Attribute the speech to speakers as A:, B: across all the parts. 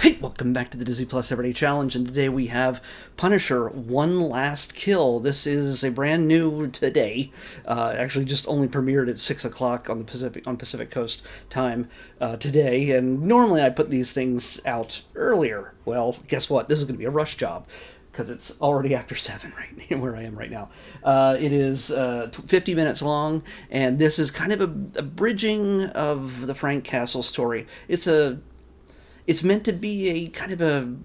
A: Hey, welcome back to the Disney Plus Everyday Challenge, and today we have Punisher: One Last Kill. This is a brand new today. Actually, just only premiered at 6 o'clock on the Pacific Coast time today. And normally I put these things out earlier. Well, guess what? This is going to be a rush job because it's already after 7 right where I am right now. It is 50 minutes long, and this is kind of a bridging of the Frank Castle story. It's meant to be a kind of a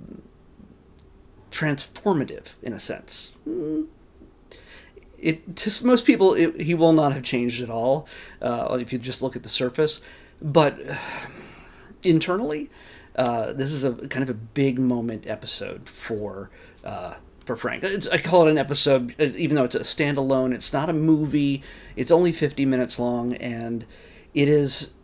A: transformative, in a sense. To most people, he will not have changed at all if you just look at the surface. But internally, this is a kind of a big moment episode for Frank. I call it an episode, even though it's a standalone. It's not a movie. It's only 50 minutes long, and it is.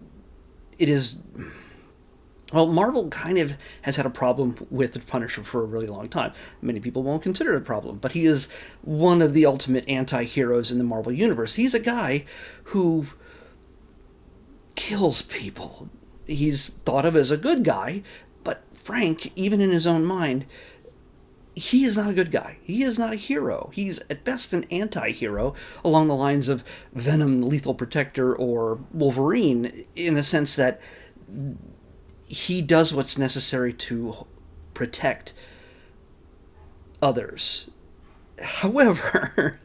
A: Well, Marvel kind of has had a problem with the Punisher for a really long time. Many people won't consider it a problem, but he is one of the ultimate anti-heroes in the Marvel Universe. He's a guy who kills people. He's thought of as a good guy, but Frank, even in his own mind, he is not a good guy. He is not a hero. He's at best an anti-hero along the lines of Venom, Lethal Protector, or Wolverine, in the sense that he does what's necessary to protect others. However,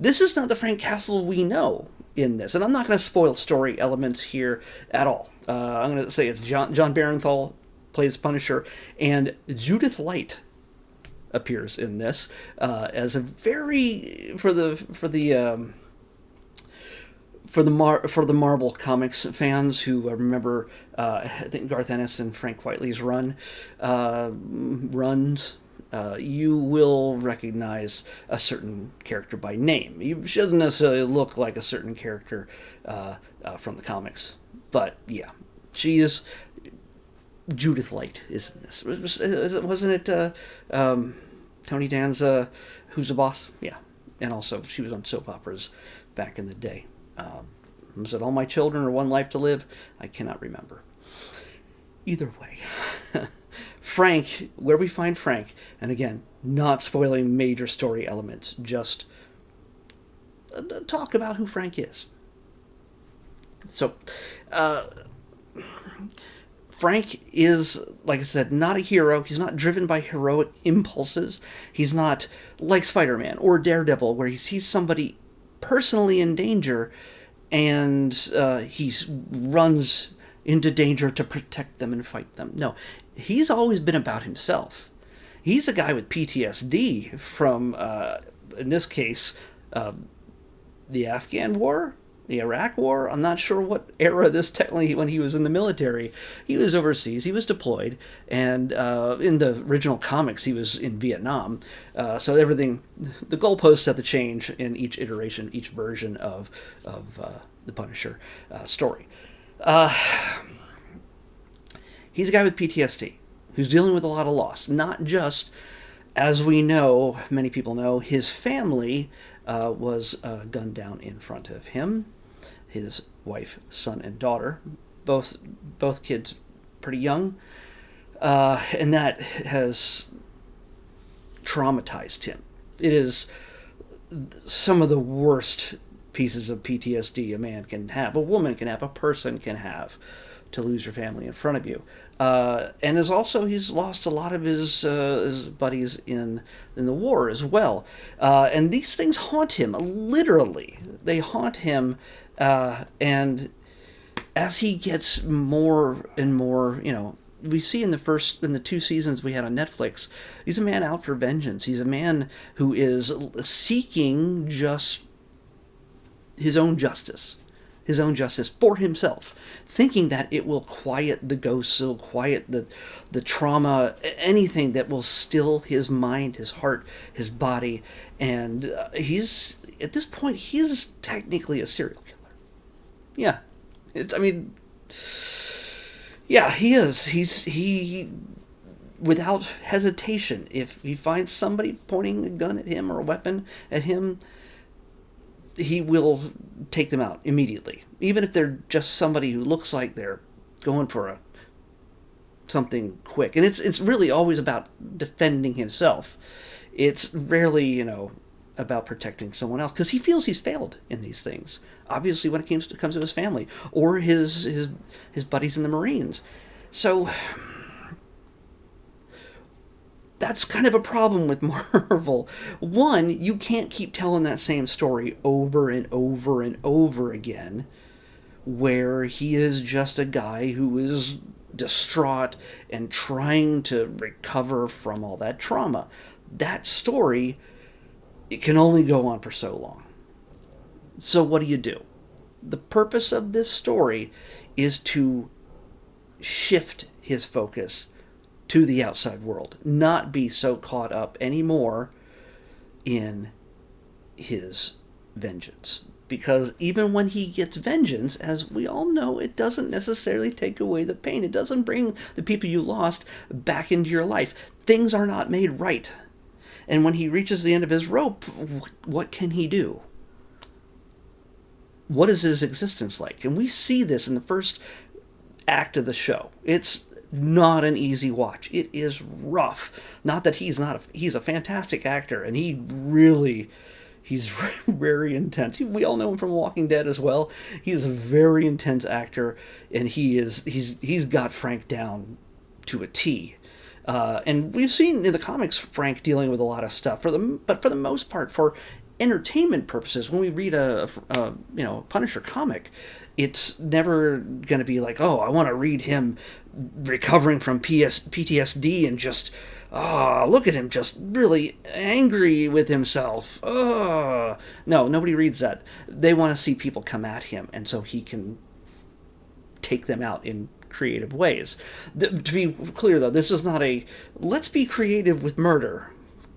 A: this is not the Frank Castle we know in this. And I'm not going to spoil story elements here at all. I'm going to say it's John Barenthal plays Punisher, and Judith Light appears in this as a very for the Marvel Comics fans who remember, I think Garth Ennis and Frank Whiteley's runs, you will recognize a certain character by name. You shouldn't necessarily look like a certain character from the comics, but yeah, she is. Judith Light is in this. Wasn't it Tony Danza, Who's the Boss? Yeah, and also she was on soap operas back in the day. Was it All My Children or One Life to Live? I cannot remember. Either way, Frank, where we find Frank, and again, not spoiling major story elements, just talk about who Frank is. So, Frank is, like I said, not a hero. He's not driven by heroic impulses. He's not like Spider-Man or Daredevil, where he sees somebody personally in danger, and he runs into danger to protect them and fight them. No, he's always been about himself. He's a guy with PTSD from, in this case, the Afghan War, the Iraq War. I'm not sure what era this technically, when he was in the military. He was overseas, he was deployed, and in the original comics he was in Vietnam. So everything, the goalposts have to change in each iteration, each version of the Punisher story. He's a guy with PTSD who's dealing with a lot of loss. Not just, as we know, many people know, his family was gunned down in front of him. His wife, son, and daughter, both kids pretty young, and that has traumatized him. It is some of the worst pieces of PTSD a man can have, a woman can have, a person can have, to lose your family in front of you. And he's lost a lot of his buddies in the war as well. And these things haunt him, literally. They haunt him, and as he gets more and more, we see in the 2 seasons we had on Netflix, he's a man out for vengeance. He's a man who is seeking just his own justice for himself, thinking that it will quiet the ghosts, it'll quiet the trauma, anything that will still his mind, his heart, his body. And he's, at this point, he's technically a serial killer. Yeah. Yeah, he is. He, without hesitation, if he finds somebody pointing a gun at him or a weapon at him, he will take them out immediately. Even if they're just somebody who looks like they're going for something quick. And it's really always about defending himself. It's rarely, about protecting someone else, because he feels he's failed in these things. Obviously, when it comes to his family or his buddies in the Marines. So that's kind of a problem with Marvel. One, you can't keep telling that same story over and over and over again, where he is just a guy who is distraught and trying to recover from all that trauma. That story, it can only go on for so long. So what do? The purpose of this story is to shift his focus to the outside world, not be so caught up anymore in his vengeance. Because even when he gets vengeance, as we all know, it doesn't necessarily take away the pain. It doesn't bring the people you lost back into your life. Things are not made right. And when he reaches the end of his rope, what can he do? What is his existence like? And we see this in the first act of the show. It's not an easy watch. It is rough. Not that he's a fantastic actor, and he's very intense. We all know him from Walking Dead as well. He's a very intense actor, and he's got Frank down to a T. And we've seen in the comics Frank dealing with a lot of stuff but for the most part, for entertainment purposes, when we read a Punisher comic, it's never going to be like, oh, I want to read him recovering from PTSD and just, look at him just really angry with himself. No, nobody reads that. They want to see people come at him, and so he can take them out in creative ways. To be clear, though, this is not a let's be creative with murder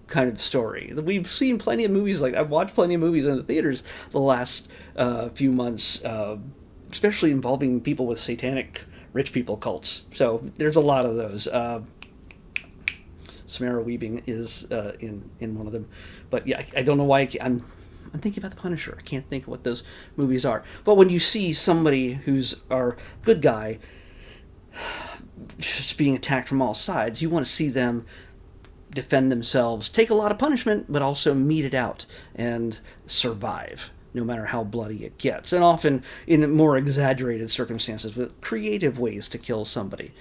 A: kind of story. We've seen plenty of movies I've watched plenty of movies in the theaters the last few months, especially involving people with satanic rich people cults. So there's a lot of those. Samara Weaving is in one of them. But yeah, I don't know why I'm thinking about the Punisher. I can't think of what those movies are. But when you see somebody who's our good guy just being attacked from all sides, you want to see them defend themselves, take a lot of punishment, but also meet it out and survive, no matter how bloody it gets. And often in more exaggerated circumstances, with creative ways to kill somebody,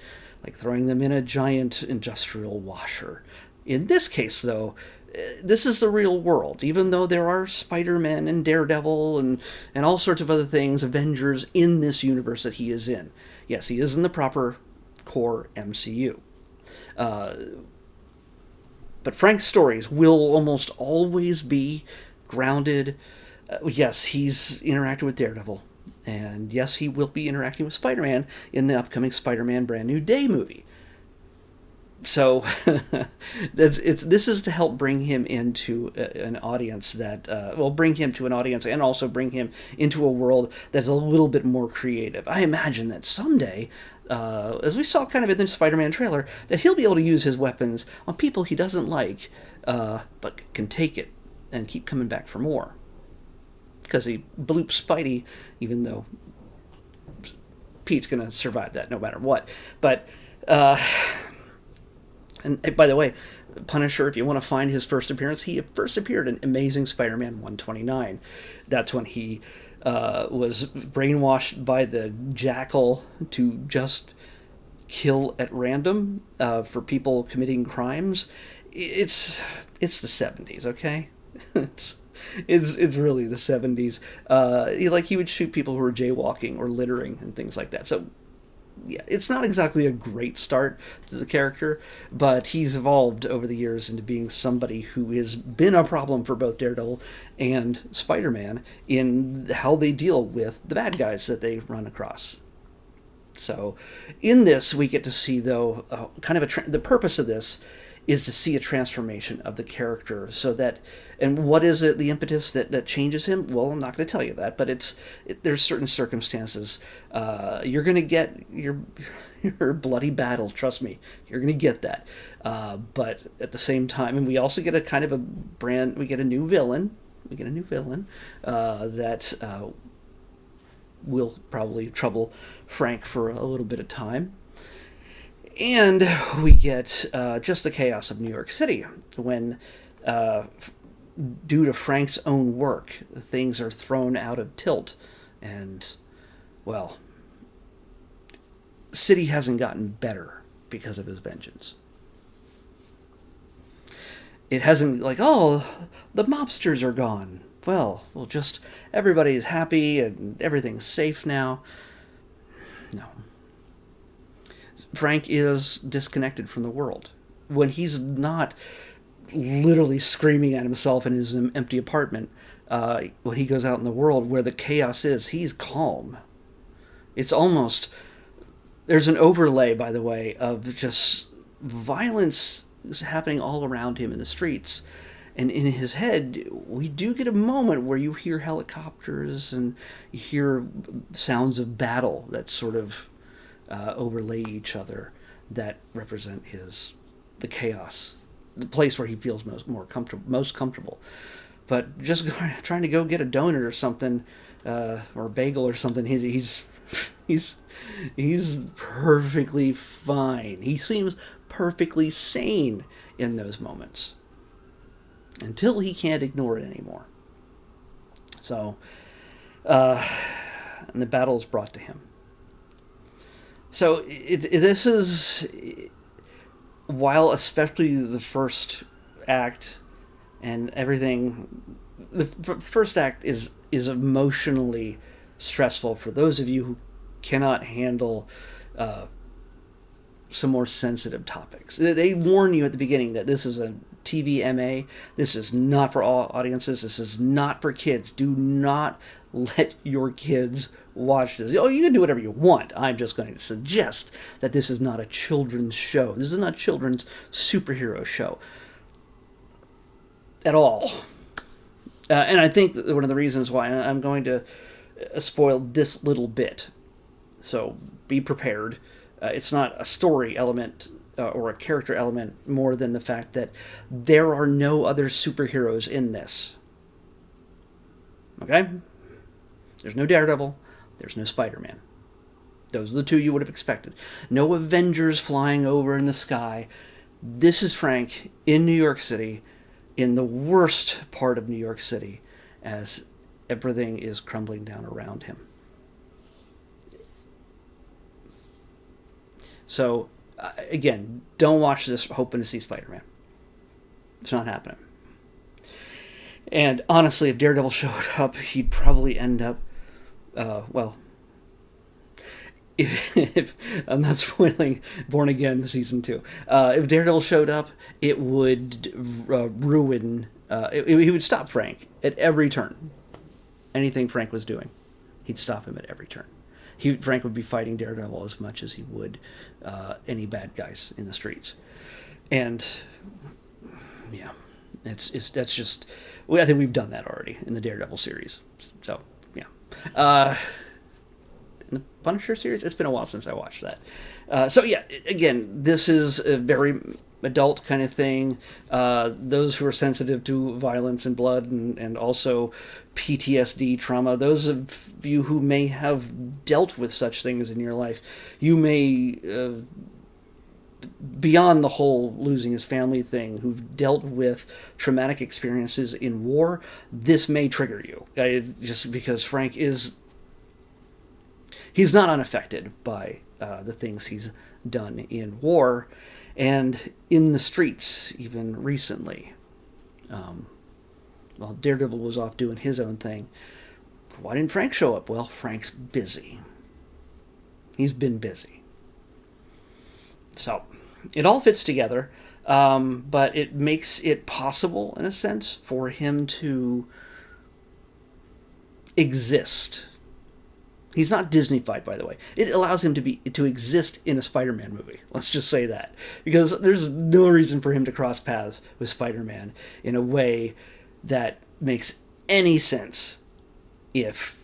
A: like throwing them in a giant industrial washer. In this case, though, this is the real world. Even though there are Spider-Man and Daredevil and all sorts of other things, Avengers, in this universe that he is in. Yes, he is in the proper core MCU. But Frank's stories will almost always be grounded. Yes, he's interacting with Daredevil. And yes, he will be interacting with Spider-Man in the upcoming Spider-Man Brand New Day movie. So this is to help bring him into an audience that bring him to an audience and also bring him into a world that's a little bit more creative. I imagine that someday, as we saw kind of in the Spider-Man trailer, that he'll be able to use his weapons on people he doesn't like, but can take it and keep coming back for more. Because he bloops Spidey, even though Pete's going to survive that no matter what. But and by the way, Punisher, if you want to find his first appearance, he first appeared in Amazing Spider-Man 129. That's when he was brainwashed by the Jackal to just kill at random for people committing crimes. It's the 70s, okay? It's really the 70s. He would shoot people who were jaywalking or littering and things like that. So yeah, it's not exactly a great start to the character, but he's evolved over the years into being somebody who has been a problem for both Daredevil and Spider-Man in how they deal with the bad guys that they run across. So in this, we get to see, though, kind of the purpose of this is to see a transformation of the character, so that, and what is it, the impetus that changes him? Well, I'm not going to tell you that, but there's certain circumstances. You're going to get your bloody battle, trust me, you're going to get that. But at the same time, and we also get we get a new villain that will probably trouble Frank for a little bit of time. And we get just the chaos of New York City when, due to Frank's own work, things are thrown out of tilt. And, well, City hasn't gotten better because of his vengeance. It hasn't, like, oh, the mobsters are gone. Well, just everybody's happy and everything's safe now. No. Frank is disconnected from the world. When he's not literally screaming at himself in his empty apartment, when he goes out in the world where the chaos is, he's calm. It's almost... There's an overlay, by the way, of just violence happening all around him in the streets. And in his head, we do get a moment where you hear helicopters and you hear sounds of battle that sort of overlay each other, that represent the chaos, the place where he feels most comfortable. But just trying to go get a donut or something, or a bagel or something, he's perfectly fine. He seems perfectly sane in those moments until he can't ignore it anymore. So, and the battle is brought to him. So this is, while especially the first act and everything, the first act is emotionally stressful for those of you who cannot handle some more sensitive topics. They warn you at the beginning that this is a TVMA. This is not for all audiences. This is not for kids. Do not let your kids watch this. Oh, you can do whatever you want. I'm just going to suggest that this is not a children's show. This is not a children's superhero show at all. And I think that one of the reasons why I'm going to spoil this little bit, so be prepared. It's not a story element or a character element more than the fact that there are no other superheroes in this. Okay? There's no Daredevil. There's no Spider-Man. Those are the two you would have expected. No Avengers flying over in the sky. This is Frank in New York City, in the worst part of New York City, as everything is crumbling down around him. So, again, don't watch this hoping to see Spider-Man. It's not happening. And honestly, if Daredevil showed up, he'd probably end up, if I'm not spoiling Born Again Season 2. If Daredevil showed up, it would ruin, he would stop Frank at every turn. Anything Frank was doing, he'd stop him at every turn. Frank would be fighting Daredevil as much as he would any bad guys in the streets. And, yeah, that's just... I think we've done that already in the Daredevil series. So, yeah. In the Punisher series, it's been a while since I watched that. So, yeah, again, this is a very adult kind of thing. Those who are sensitive to violence and blood and also PTSD trauma, those of you who may have dealt with such things in your life, you may, beyond the whole losing his family thing, who've dealt with traumatic experiences in war, this may trigger you. Just because Frank he's not unaffected by the things he's done in war and in the streets, even recently. While Daredevil was off doing his own thing, why didn't Frank show up? Well, Frank's busy. He's been busy. So, it all fits together, but it makes it possible, in a sense, for him to exist. He's not Disney-fied, by the way. It allows him to exist in a Spider-Man movie. Let's just say that. Because there's no reason for him to cross paths with Spider-Man in a way that makes any sense if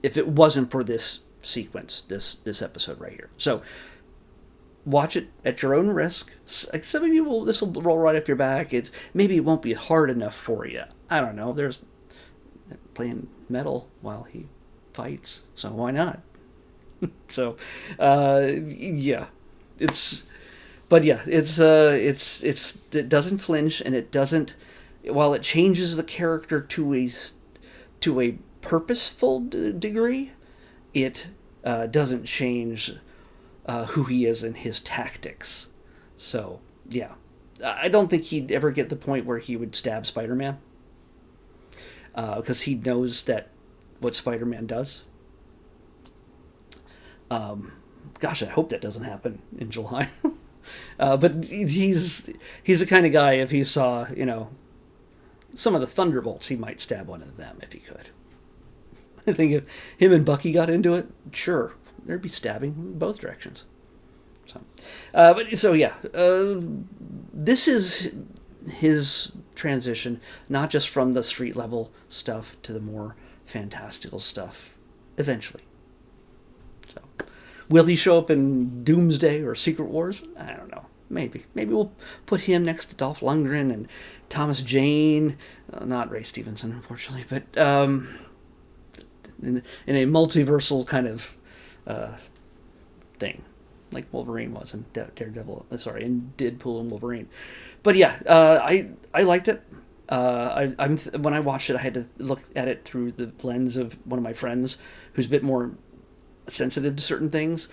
A: it wasn't for this sequence, this episode right here. So, watch it at your own risk. Some of you this will roll right off your back. Maybe it won't be hard enough for you. I don't know. There's playing metal while he fights, so why not? So, yeah. It's but yeah, it doesn't flinch, and it doesn't, while it changes the character to a purposeful degree, it doesn't change who he is and his tactics. So yeah, I don't think he'd ever get the point where he would stab Spider-Man, because he knows that what Spider-Man does. Gosh, I hope that doesn't happen in July. But he's the kind of guy, if he saw, some of the Thunderbolts, he might stab one of them if he could. I think if him and Bucky got into it, sure, there'd be stabbing in both directions. This is his transition, not just from the street level stuff to the more fantastical stuff eventually. So, will he show up in Doomsday or Secret Wars? I don't know. Maybe we'll put him next to Dolph Lundgren and Thomas Jane. Not Ray Stevenson, unfortunately, but in a multiversal kind of thing, like Wolverine was in Daredevil. Sorry, in Deadpool and Wolverine. But yeah, I liked it. When I watched it, I had to look at it through the lens of one of my friends who's a bit more sensitive to certain things,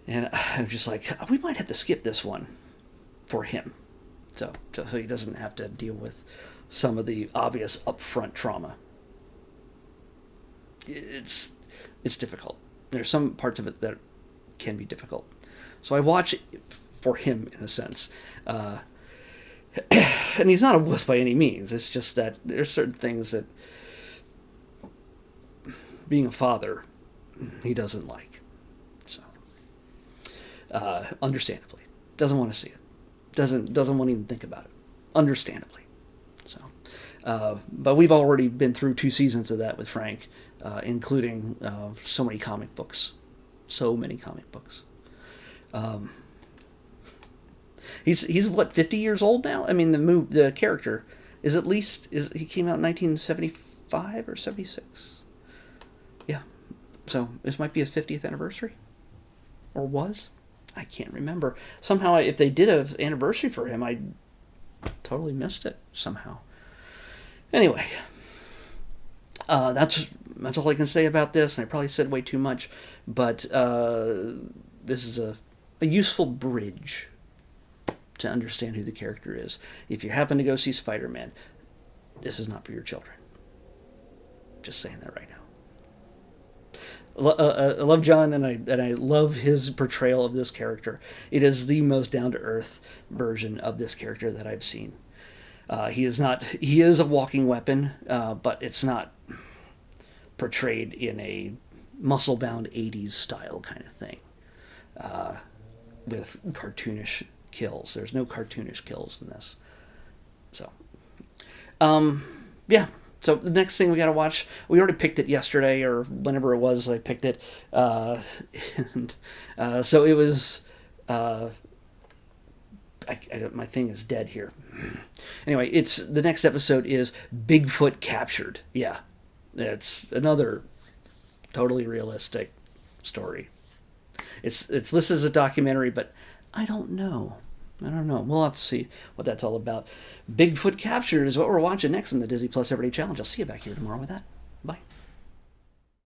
A: and I'm just like, we might have to skip this one for him, so he doesn't have to deal with some of the obvious upfront trauma. It's difficult. There's some parts of it that can be difficult, so I watch it for him in a sense. And he's not a wuss by any means. It's just that there's certain things that, being a father, he doesn't like. So, understandably, doesn't want to see it. Doesn't want to even think about it. Understandably. So, but we've already been through 2 seasons of that with Frank, including so many comic books. He's what, 50 years old now? I mean, the character is he came out in 1975 or 76. Yeah. So this might be his 50th anniversary, or was? I can't remember. Somehow, if they did an anniversary for him, I totally missed it somehow. Anyway, that's all I can say about this, and I probably said way too much, but this is a useful bridge to understand who the character is. If you happen to go see Spider-Man, this is not for your children. Just saying that right now. I love John, and I love his portrayal of this character. It is the most down-to-earth version of this character that I've seen. He is a walking weapon, but it's not portrayed in a muscle-bound 80s style kind of thing, with cartoonish kills. There's no cartoonish kills in this. So, yeah. So the next thing we got to watch, we already picked it yesterday or whenever it was I picked it. And so it was, my thing is dead here. Anyway, the next episode is Bigfoot Captured. Yeah. It's another totally realistic story. It's listed as a documentary, but I don't know. We'll have to see what that's all about. Bigfoot Captured is what we're watching next on the Disney Plus Everyday Challenge. I'll see you back here tomorrow with that.